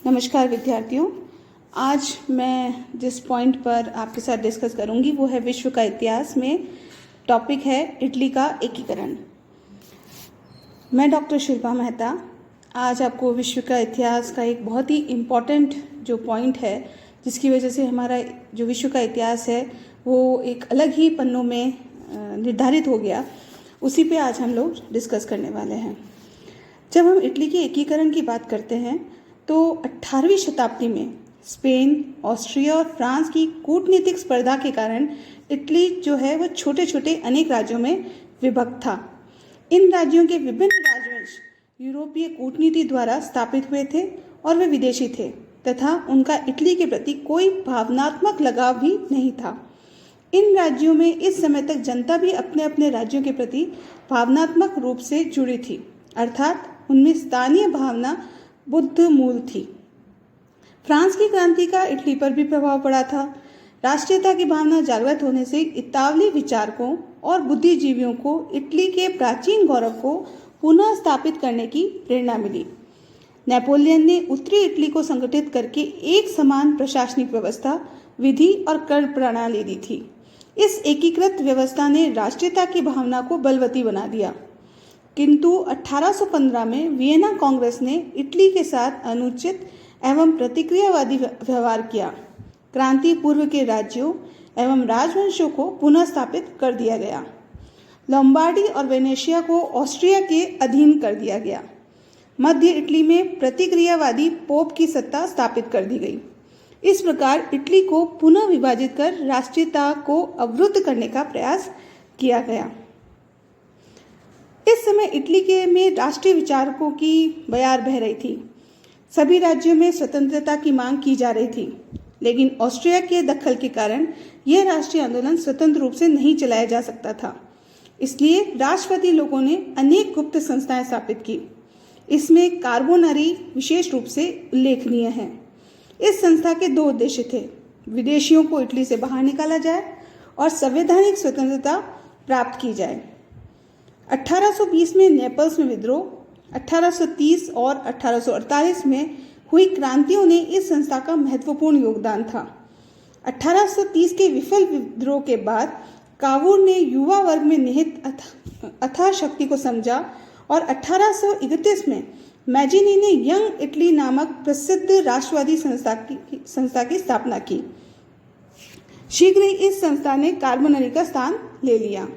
नमस्कार विद्यार्थियों। आज मैं जिस पॉइंट पर आपके साथ डिस्कस करूंगी वो है विश्व का इतिहास में टॉपिक है इटली का एकीकरण। मैं डॉक्टर शिल्पा मेहता आज आपको विश्व का इतिहास का एक बहुत ही इम्पॉर्टेंट जो पॉइंट है जिसकी वजह से हमारा जो विश्व का इतिहास है वो एक अलग ही पन्नों में निर्धारित हो गया, उसी पे आज हम लोग डिस्कस करने वाले हैं। जब हम इटली के एकीकरण की बात करते हैं तो 18वीं शताब्दी में स्पेन, ऑस्ट्रिया और फ्रांस की कूटनीतिक स्पर्धा के कारण इटली जो है वो छोटे छोटे अनेक राज्यों में विभक्त था। इन राज्यों के विभिन्न राजवंश यूरोपीय कूटनीति द्वारा स्थापित हुए थे और वे विदेशी थे तथा उनका इटली के प्रति कोई भावनात्मक लगाव भी नहीं था। इन राज्यों में इस समय तक जनता भी अपने अपने राज्यों के प्रति भावनात्मक रूप से जुड़ी थी, अर्थात उनमें स्थानीय भावना बुद्ध मूल थी। फ्रांस की क्रांति का इटली पर भी प्रभाव पड़ा था। राष्ट्रीयता की भावना जागृत होने से इतालवी विचारकों और बुद्धिजीवियों को इटली के प्राचीन गौरव को पुनः स्थापित करने की प्रेरणा मिली। नेपोलियन ने उत्तरी इटली को संगठित करके एक समान प्रशासनिक व्यवस्था, विधि और कर प्रणाली दी थी। इस एकीकृत व्यवस्था ने राष्ट्रीयता की भावना को बलवती बना दिया, किंतु 1815 में वियना कांग्रेस ने इटली के साथ अनुचित एवं प्रतिक्रियावादी व्यवहार किया। क्रांति पूर्व के राज्यों एवं राजवंशों को पुनः स्थापित कर दिया गया। लोम्बार्डी और वेनेशिया को ऑस्ट्रिया के अधीन कर दिया गया। मध्य इटली में प्रतिक्रियावादी पोप की सत्ता स्थापित कर दी गई। इस प्रकार इटली को पुनः विभाजित कर राष्ट्रीयता को अवरुद्ध करने का प्रयास किया गया। इस समय इटली के में राष्ट्रीय विचारकों की बयार बह रही थी। सभी राज्यों में स्वतंत्रता की मांग की जा रही थी, लेकिन ऑस्ट्रिया के दखल के कारण यह राष्ट्रीय आंदोलन स्वतंत्र रूप से नहीं चलाया जा सकता था। इसलिए राष्ट्रवादी लोगों ने अनेक गुप्त संस्थाएं स्थापित की। इसमें कार्बोनरी विशेष रूप से उल्लेखनीय है। इस संस्था के दो उद्देश्य थे: विदेशियों को इटली से बाहर निकाला जाए और संवैधानिक स्वतंत्रता प्राप्त की जाए। 1820 में नेपल्स में विद्रोह, 1830 और 1848 में हुई क्रांतियों ने इस संस्था का महत्वपूर्ण योगदान था। 1830 के विफल विद्रोह के बाद कावूर ने युवा वर्ग में निहित अथाह शक्ति को समझा और 1831 में मैजिनी ने यंग इटली नामक प्रसिद्ध राष्ट्रवादी संस्था की स्थापना की। शीघ्र ही इस संस्था ने कार्बोनरी का स्थान ले लिया।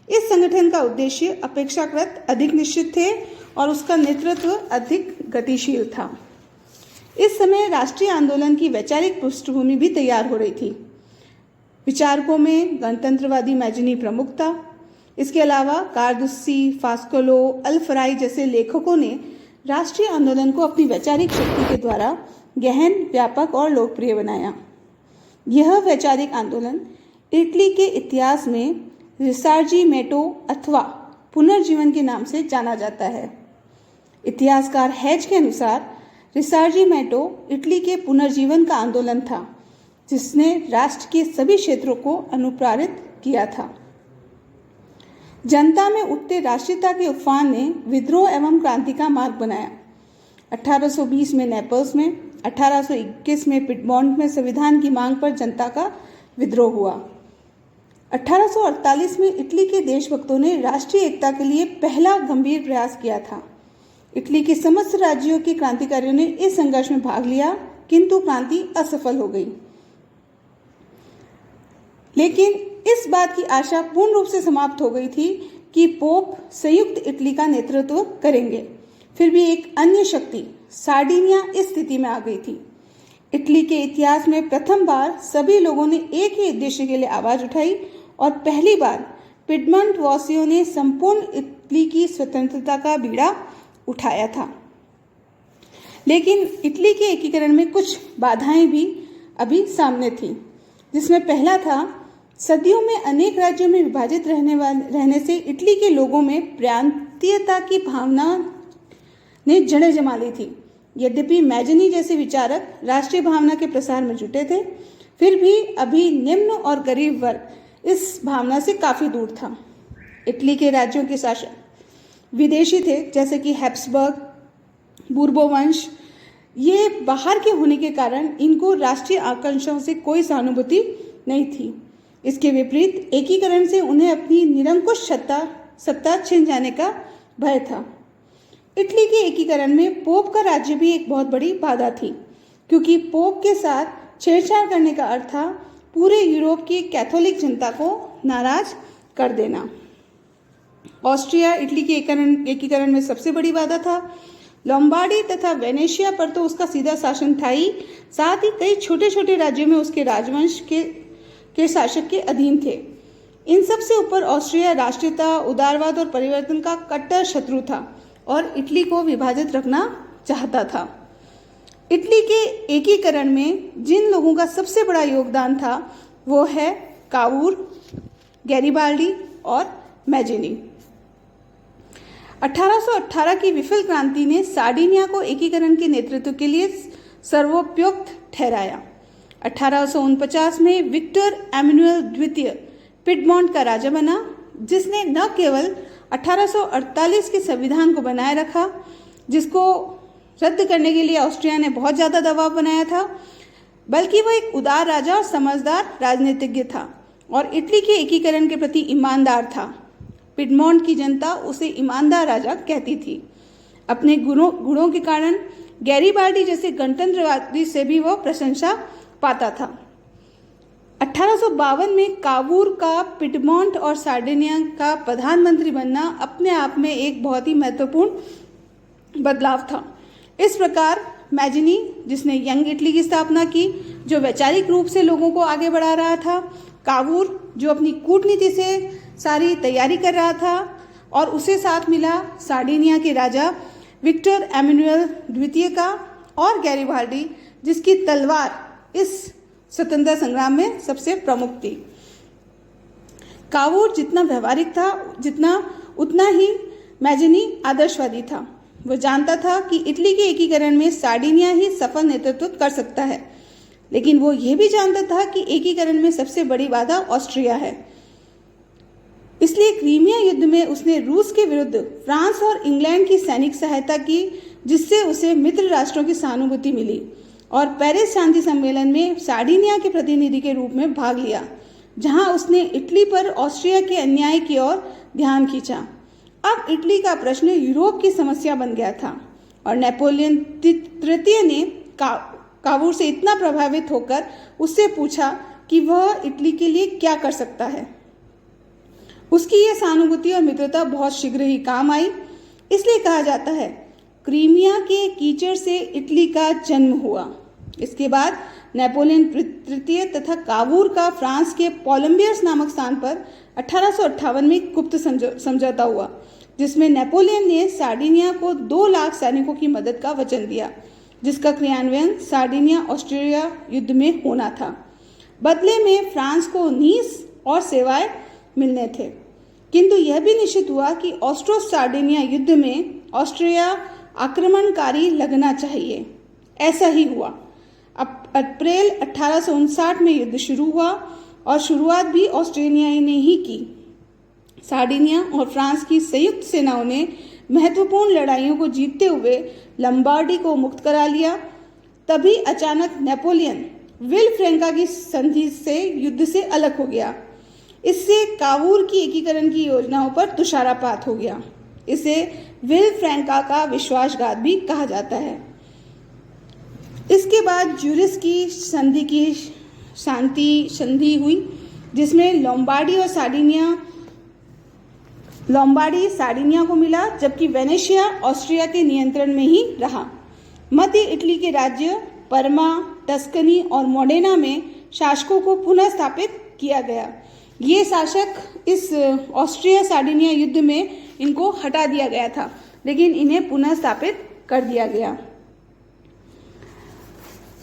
इस संगठन का उद्देश्य अपेक्षाकृत अधिक निश्चित थे और उसका नेतृत्व अधिक गतिशील था। इस समय राष्ट्रीय आंदोलन की वैचारिक पृष्ठभूमि भी तैयार हो रही थी। विचारकों में गणतंत्रवादी मैजिनी प्रमुख था। इसके अलावा कार्दुस्सी, फास्कोलो, अल्फराई जैसे लेखकों ने राष्ट्रीय आंदोलन को अपनी वैचारिक शक्ति के द्वारा गहन, व्यापक और लोकप्रिय बनाया। यह वैचारिक आंदोलन इटली के इतिहास में रिसर्जिमेंटो अथवा पुनर्जीवन के नाम से जाना जाता है। इतिहासकार हैज के अनुसार रिसर्जिमेंटो इटली के पुनर्जीवन का आंदोलन था, जिसने राष्ट्र के सभी क्षेत्रों को अनुप्राणित किया था। जनता में उठते राष्ट्रीयता के उफान ने विद्रोह एवं क्रांति का मार्ग बनाया। 1820 में नेपल्स में, 1821 में पिडमॉन्ट में संविधान की मांग पर जनता का विद्रोह हुआ। 1848 में इटली के देशभक्तों ने राष्ट्रीय एकता के लिए पहला गंभीर प्रयास किया था। इटली के समस्त राज्यों के क्रांतिकारियों ने इस संघर्ष में भाग लिया, किंतु क्रांति असफल हो गई। लेकिन इस बात की आशा पूर्ण रूप से समाप्त हो गई थी कि पोप संयुक्त इटली का नेतृत्व करेंगे। फिर भी एक अन्य शक्ति सार्डिनिया इस स्थिति में आ गई थी। इटली के इतिहास में प्रथम बार सभी लोगों ने एक ही उद्देश्य के लिए आवाज उठाई और पहली बार पिडमॉन्ट वासियों ने संपूर्ण इटली की स्वतंत्रता का बीड़ा उठाया था। लेकिन इटली के एकीकरण में कुछ बाधाएं भी अभी सामने थी, जिसमें पहला था सदियों में अनेक राज्यों में विभाजित रहने से इटली के लोगों में प्रांतीयता की भावना ने जड़ें जमा ली थी। यद्यपि मैजिनी जैसे विचारक राष्ट्रीय भावना के प्रसार में जुटे थे, फिर भी अभी निम्न और गरीब वर्ग इस भावना से काफी दूर था। इटली के राज्यों के शासक विदेशी थे, जैसे कि हैब्सबर्ग, बूर्बो वंश, ये बाहर के होने के कारण इनको राष्ट्रीय आकांक्षाओं से कोई सहानुभूति नहीं थी। इसके विपरीत एकीकरण से उन्हें अपनी निरंकुश सत्ता छिन जाने का भय था। इटली के एकीकरण में पोप का राज्य भी एक बहुत बड़ी बाधा थी, क्योंकि पोप के साथ छेड़छाड़ करने का अर्थ था पूरे यूरोप की कैथोलिक जनता को नाराज कर देना। ऑस्ट्रिया इटली के एकीकरण में सबसे बड़ी बाधा था। लोम्बार्डी तथा वेनेशिया पर तो उसका सीधा शासन था ही, साथ ही कई छोटे छोटे राज्यों में उसके राजवंश के शासक के अधीन थे। इन सब से ऊपर ऑस्ट्रिया राष्ट्रीयता, उदारवाद और परिवर्तन का कट्टर शत्रु था और इटली को विभाजित रखना चाहता था। इटली के एकीकरण में जिन लोगों का सबसे बड़ा योगदान था वो है कावूर, गैरिबाल्डी और मैजिनी। 1818 की विफल क्रांति ने सार्डिनिया को एकीकरण के नेतृत्व के लिए सर्वोपयुक्त ठहराया। 1849 में विक्टर एमैनुएल द्वितीय पिडमोंट का राजा बना, जिसने न केवल 1848 के संविधान को बनाए रखा, जिसको रद्द करने के लिए ऑस्ट्रिया ने बहुत ज़्यादा दबाव बनाया था, बल्कि वह एक उदार राजा और समझदार राजनीतिज्ञ था और इटली के एकीकरण के प्रति ईमानदार था। पिडमोंट की जनता उसे ईमानदार राजा कहती थी। अपने गुणों के कारण गैरिबाल्डी जैसे गणतंत्रवादी से भी वह प्रशंसा पाता था। 1852 में कावूर का पिडमोंट और सार्डिनिया का प्रधानमंत्री बनना अपने आप में एक बहुत ही महत्वपूर्ण बदलाव था। इस प्रकार मैजिनी, जिसने यंग इटली की स्थापना की, जो वैचारिक रूप से लोगों को आगे बढ़ा रहा था, कावूर जो अपनी कूटनीति से सारी तैयारी कर रहा था, और उसे साथ मिला सार्डिनिया के राजा विक्टर एमैनुएल द्वितीय का, और गैरिबाल्डी जिसकी तलवार इस स्वतंत्रता संग्राम में सबसे प्रमुख थी। कावूर जितना व्यवहारिक था उतना ही मैजिनी आदर्शवादी था। वह जानता था कि इटली के एकीकरण में सार्डिनिया ही सफल नेतृत्व कर सकता है, लेकिन वो यह भी जानता था कि एकीकरण में सबसे बड़ी बाधा ऑस्ट्रिया है। इसलिए क्रीमिया युद्ध में उसने रूस के विरुद्ध फ्रांस और इंग्लैंड की सैनिक सहायता की, जिससे उसे मित्र राष्ट्रों की सहानुभूति मिली, और पेरिस शांति सम्मेलन में सार्डिनिया के प्रतिनिधि के रूप में भाग लिया, जहां उसने इटली पर ऑस्ट्रिया के अन्याय की ओर ध्यान खींचा। अब इटली का प्रश्न यूरोप की समस्या बन गया था और नेपोलियन तृतीय ने कावूर से इतना प्रभावित होकर उससे पूछा कि वह इटली के लिए क्या कर सकता है। उसकी यह सहानुभूति और मित्रता बहुत शीघ्र ही काम आई। इसलिए कहा जाता है क्रीमिया के कीचड़ से इटली का जन्म हुआ। इसके बाद नेपोलियन तृतीय तथा कावूर का फ्रांस के पोलम्बियर्स नामक स्थान पर 1858 में गुप्त समझौता हुआ, जिसमें नेपोलियन ने सार्डिनिया को 2 लाख सैनिकों की मदद का वचन दिया, जिसका क्रियान्वयन सार्डिनिया ऑस्ट्रिया युद्ध में होना था। बदले में फ्रांस को नीस और सेवाएं मिलने थे, किंतु यह भी निश्चित हुआ कि ऑस्ट्रो सार्डिनिया युद्ध में ऑस्ट्रिया आक्रमणकारी लगना चाहिए। ऐसा ही हुआ। अब अप्रैल 1859 में युद्ध शुरू हुआ और शुरुआत भी ऑस्ट्रेलिया ने ही की। सार्डिनिया और फ्रांस की संयुक्त सेनाओं ने महत्वपूर्ण लड़ाइयों को जीतते हुए लंबार्डी को मुक्त करा लिया। तभी अचानक नेपोलियन विलफ्रेंका की संधि से युद्ध से अलग हो गया। इससे कावूर की एकीकरण की योजनाओं पर तुषारपात हो गया। इसे विलफ्रेंका का विश्वासघात भी कहा जाता है। इसके बाद ज्यूरिख की संधि हुई, जिसमें लोम्बार्डी सार्डिनिया को मिला, जबकि वेनेशिया ऑस्ट्रिया के नियंत्रण में ही रहा। मध्य इटली के राज्य परमा, टस्कनी और मोडेना में शासकों को पुनः स्थापित किया गया। ये शासक इस ऑस्ट्रिया सार्डिनिया युद्ध में इनको हटा दिया गया था, लेकिन इन्हें पुनः स्थापित कर दिया गया।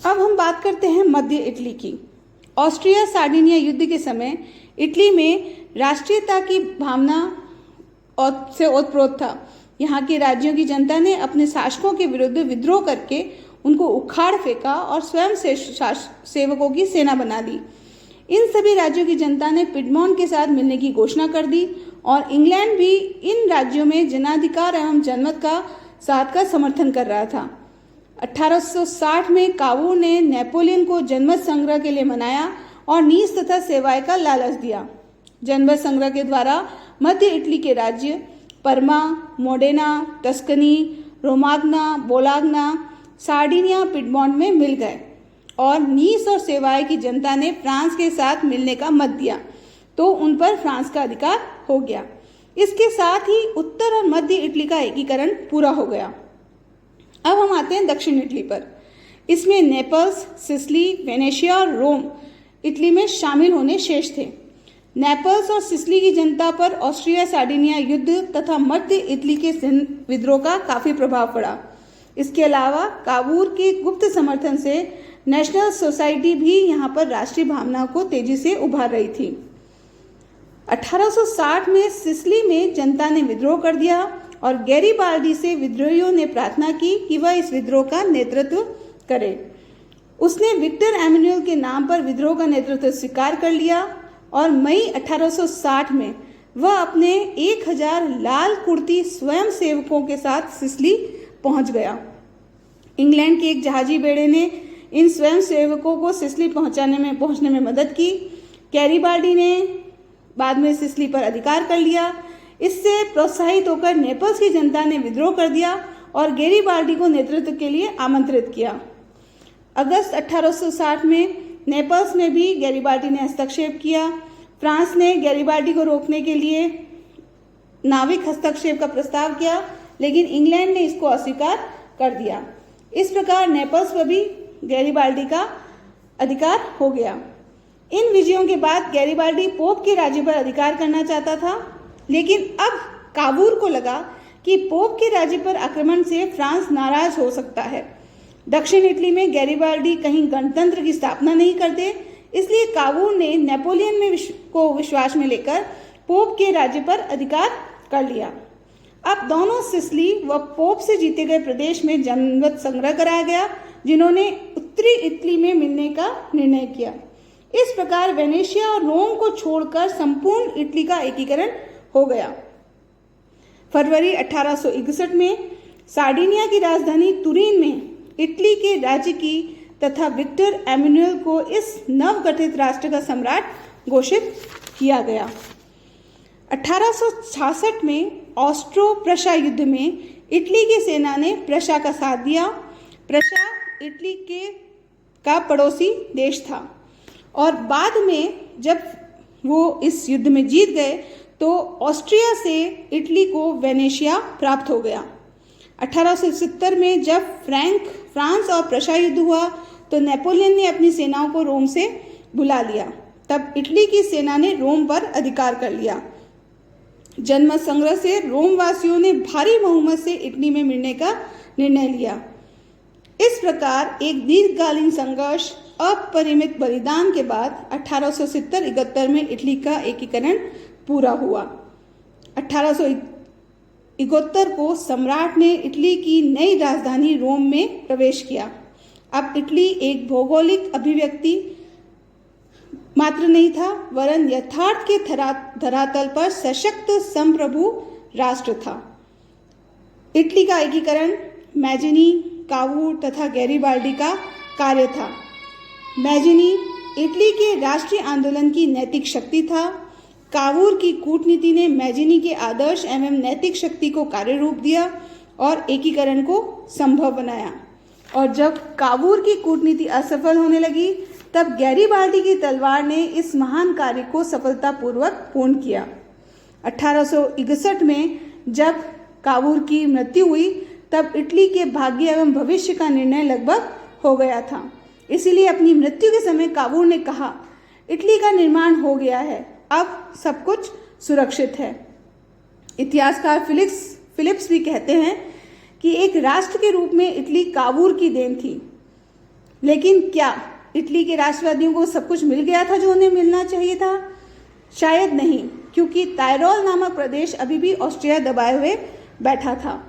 अब हम बात करते हैं मध्य इटली की। ऑस्ट्रिया सार्डिनिया युद्ध के समय इटली में राष्ट्रीयता की भावना से ओतप्रोत था। यहाँ के राज्यों की जनता ने अपने शासकों के विरुद्ध विद्रोह करके उनको उखाड़ फेंका और स्वयं सेवकों की सेना बना दी। इन सभी राज्यों की जनता ने पिडमोंट के साथ मिलने की घोषणा कर दी और इंग्लैंड भी इन राज्यों में जनाधिकार एवं जनमत का समर्थन कर रहा था। 1860 में कावूर ने नेपोलियन को जनमत संग्रह के लिए मनाया और नीस तथा सेवाएं का लालच दिया। जनमत संग्रह के द्वारा मध्य इटली के राज्य Parma, Modena, Tuscany, Romagna, Bologna, Sardinia, Piedmont में मिल गए और नीस और सेवाएं की जनता ने फ्रांस के साथ मिलने का मत दिया, तो उन पर फ्रांस का अधिकार हो गया। इसके साथ ही उत्तर और मध्य इटली का एकीकरण पूरा हो गया। अब हम आते हैं दक्षिण इटली पर। इसमें नेपल्स, सिसिली, वेनेशिया और रोम इटली में शामिल होने शेष थे। नेपल्स और सिसिली की जनता पर ऑस्ट्रिया सार्डिनिया युद्ध तथा मध्य इटली के विद्रोह का काफी प्रभाव पड़ा। इसके अलावा कावूर के गुप्त समर्थन से नेशनल सोसाइटी भी यहाँ पर राष्ट्रीय भावना को तेजी से उभार रही थी। 1860 में सिसिली में जनता ने विद्रोह कर दिया और गैरीबाल्डी से विद्रोहियों ने प्रार्थना की कि वह इस विद्रोह का नेतृत्व करे। उसने विक्टर एमेनुएल के नाम पर विद्रोह का नेतृत्व स्वीकार कर लिया और मई 1860 में वह अपने 1000 लाल कुर्ती स्वयं सेवकों के साथ सिसिली पहुंच गया। इंग्लैंड के एक जहाजी बेड़े ने इन स्वयं सेवकों को सिसिली पहुंचने में मदद की। गैरीबाल्डी ने बाद में सिसिली पर अधिकार कर लिया। इससे प्रोत्साहित होकर नेपल्स की जनता ने विद्रोह कर दिया और गैरीबाल्डी को नेतृत्व के लिए आमंत्रित किया। अगस्त 1860 में नेपल्स में भी गैरीबाल्डी ने हस्तक्षेप किया। फ्रांस ने गैरीबाल्डी को रोकने के लिए नाविक हस्तक्षेप का प्रस्ताव किया, लेकिन इंग्लैंड ने इसको अस्वीकार कर दिया। इस प्रकार नेपल्स पर भी गैरीबाल्डी का अधिकार हो गया। इन विजयों के बाद गैरीबाल्डी पोप के राज्य पर अधिकार करना चाहता था, लेकिन अब कावूर को लगा कि पोप के राज्य पर आक्रमण से फ्रांस नाराज हो सकता है। दक्षिण इटली में गैरीबाल्डी कहीं गणतंत्र की स्थापना नहीं करते, इसलिए कावूर ने नेपोलियन को विश्वास में लेकर पोप के राज्य पर अधिकार कर लिया। अब दोनों सिसिली व पोप से जीते गए प्रदेश में जनमत संग्रह कराया गया, जिन्होंने उत्तरी इटली में मिलने का निर्णय किया। इस प्रकार वेनेशिया और रोम को छोड़कर संपूर्ण इटली का एकीकरण हो गया। फरवरी 1861 में सार्डिनिया की राजधानी तुरीन में इटली के राज्य की तथा विक्टर एमेनुएल को इस नवगठित राष्ट्र का सम्राट घोषित किया गया। 1866 में ऑस्ट्रो प्रशा युद्ध में इटली की सेना ने प्रशा का साथ दिया। प्रशा इटली का पड़ोसी देश था और बाद में जब वो इस युद्ध में जीत गए तो ऑस्ट्रिया से इटली को वेनेशिया प्राप्त हो गया। 1870 में जब फ्रांस और प्रशा युद्ध हुआ तो नेपोलियन ने अपनी सेनाओं को रोम से बुला लिया। तब इटली की सेना ने रोम पर अधिकार कर लिया। जनमत संग्रह से रोम वासियों ने भारी बहुमत से इटली में मिलने का निर्णय लिया। इस प्रकार एक दीर्घकालीन संघर्ष अपरिमित बलिदान के बाद 1870-71 में इटली का एकीकरण पूरा हुआ। 1871 को सम्राट ने इटली की नई राजधानी रोम में प्रवेश किया। अब इटली एक भौगोलिक अभिव्यक्ति मात्र नहीं था, वरन यथार्थ के धरातल पर सशक्त संप्रभु राष्ट्र था। इटली का एकीकरण मैजिनी, कावूर तथा गैरीबाल्डी का कार्य था। मैजिनी इटली के राष्ट्रीय आंदोलन की नैतिक शक्ति था। कावूर की कूटनीति ने मैजिनी के आदर्श एवं नैतिक शक्ति को कार्य रूप दिया और एकीकरण को संभव बनाया। और जब कावूर की कूटनीति असफल होने लगी तब गैरीबाल्डी की तलवार ने इस महान कार्य को सफलतापूर्वक पूर्ण किया। 1861 में जब कावूर की मृत्यु हुई तब इटली के भाग्य एवं भविष्य का निर्णय लगभग हो गया था। इसीलिए अपनी मृत्यु के समय कावूर ने कहा, इटली का निर्माण हो गया है, अब सब कुछ सुरक्षित है। इतिहासकार फिलिप्स भी कहते हैं कि एक राष्ट्र के रूप में इटली कावूर की देन थी। लेकिन क्या इटली के राष्ट्रवादियों को सब कुछ मिल गया था जो उन्हें मिलना चाहिए था? शायद नहीं, क्योंकि तायरोल नामक प्रदेश अभी भी ऑस्ट्रिया दबाए हुए बैठा था।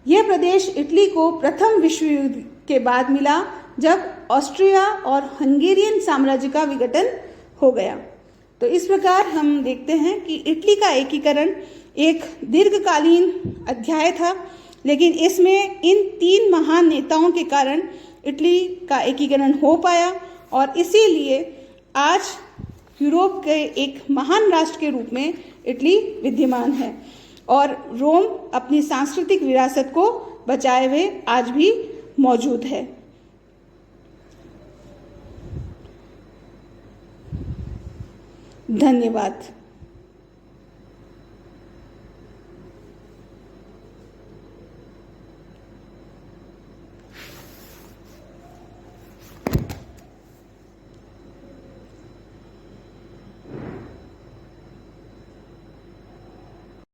यह प्रदेश इटली को प्रथम विश्व युद्ध के बाद मिला, जब ऑस्ट्रिया और हंगेरियन साम्राज्य का विघटन हो गया। तो इस प्रकार हम देखते हैं कि इटली का एकीकरण एक दीर्घकालीन अध्याय था, लेकिन इसमें इन 3 महान नेताओं के कारण इटली का एकीकरण हो पाया और इसीलिए आज यूरोप के एक महान राष्ट्र के रूप में इटली विद्यमान है और रोम अपनी सांस्कृतिक विरासत को बचाए हुए आज भी मौजूद है। धन्यवाद।